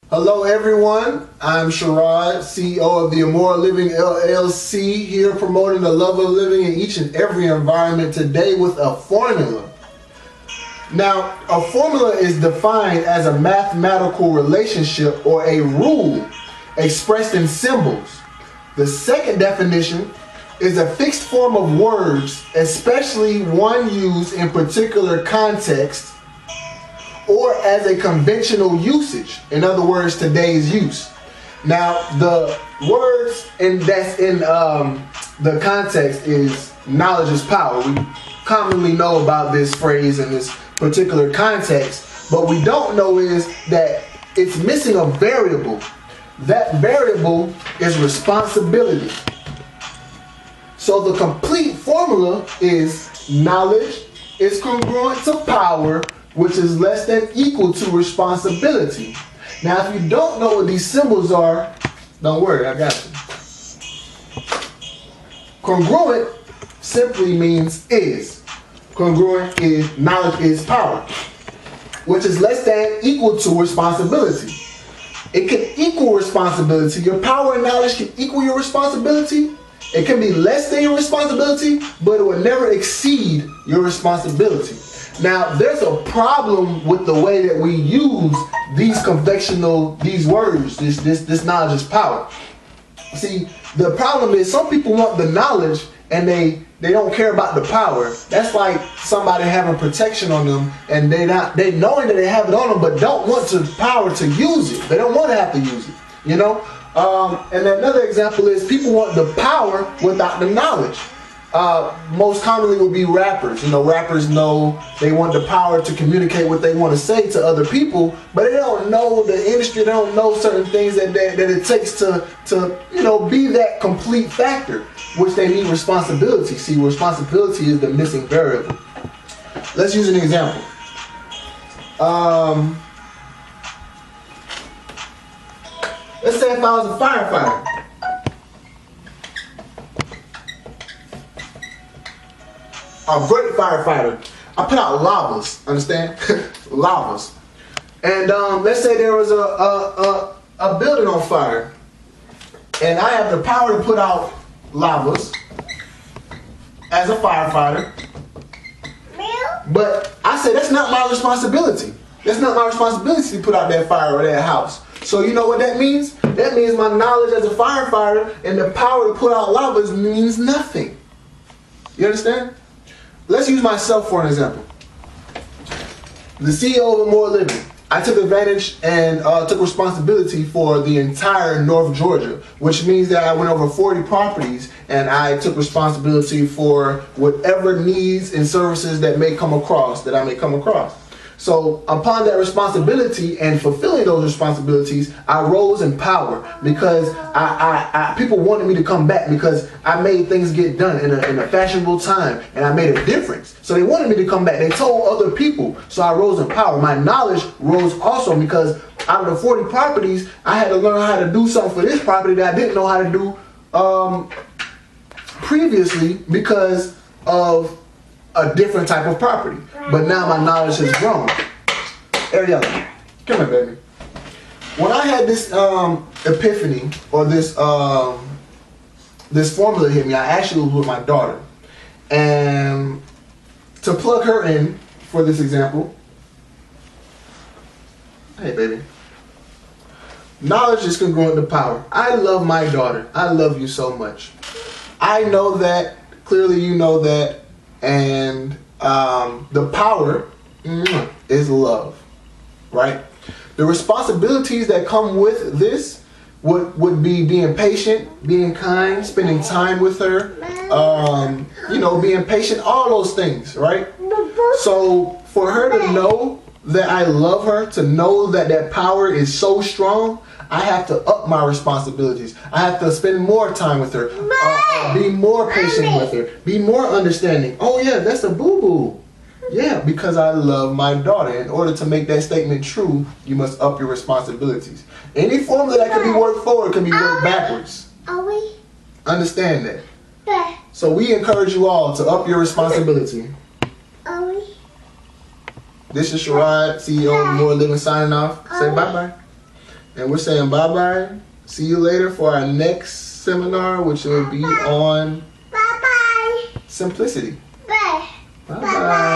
Hello everyone, I'm Sherrod, CEO of the More Living LLC, here promoting the love of living in each and every environment today with a formula. Now, a formula is defined as a mathematical relationship or a rule expressed in symbols. The second definition is a fixed form of words, especially one used in particular context or as a conventional usage. In other words, today's use. Now, the words that's in the context is knowledge is power. We commonly know about this phrase in this particular context, but we don't know is that it's missing a variable. That variable is responsibility. So the complete formula is knowledge is congruent to power, which is less than equal to responsibility. Now, if you don't know what these symbols are, don't worry, I got you. Congruent simply means is. Congruent is knowledge is power, which is less than equal to responsibility. It can equal responsibility. Your power and knowledge can equal your responsibility. It can be less than your responsibility, but it will never exceed your responsibility. Now, there's a problem with the way that we use these words, this knowledge is power. See, the problem is some people want the knowledge and they don't care about the power. That's like somebody having protection on them and they knowing that they have it on them, but don't want the power to use it. They don't want to have to use it, you know? And another example is people want the power without the knowledge. Most commonly would be rappers. You know, rappers know they want the power to communicate what they want to say to other people, but they don't know the industry. They don't know certain things that it takes to be that complete factor, which they need responsibility. See, responsibility is the missing variable. Let's use an example. Let's say if I was a firefighter. A great firefighter. I put out lavas, understand? Lavas. And let's say there was a building on fire. And I have the power to put out lavas as a firefighter. But I say that's not my responsibility. That's not my responsibility to put out that fire or that house. So you know what that means? That means my knowledge as a firefighter and the power to put out lavas means nothing. You understand? Let's use myself for an example. The CEO of More Living. I took advantage and took responsibility for the entire North Georgia, which means that I went over 40 properties and I took responsibility for whatever needs and services that I may come across. So upon that responsibility and fulfilling those responsibilities, I rose in power because people wanted me to come back because I made things get done in a fashionable time and I made a difference. So they wanted me to come back. They told other people. So I rose in power. My knowledge rose also because out of the 40 properties, I had to learn how to do something for this property that I didn't know how to do previously because of a different type of property. But now my knowledge has grown. Ariella, come here, baby. When I had this epiphany or this formula hit me, I actually was with my daughter. And to plug her in for this example, hey baby. Knowledge is congruent to power. I love my daughter. I love you so much. I know that, clearly you know that. And the power is love, right? The responsibilities that come with this would be being patient, being kind, spending time with her, being patient, all those things, right? So for her to know that I love her, to know that that power is so strong, I have to up my responsibilities. I have to spend more time with her, be more patient with her, be more understanding. Oh yeah, that's a boo-boo. Yeah, because I love my daughter. In order to make that statement true, you must up your responsibilities. Any formula that can be worked forward can be worked backwards. Understand that. So we encourage you all to up your responsibility. This is Sherrod, CEO of More Living, signing off. Say bye-bye. And we're saying bye-bye. See you later for our next seminar, which will be on Bye-bye. simplicity. Bye. Bye-bye.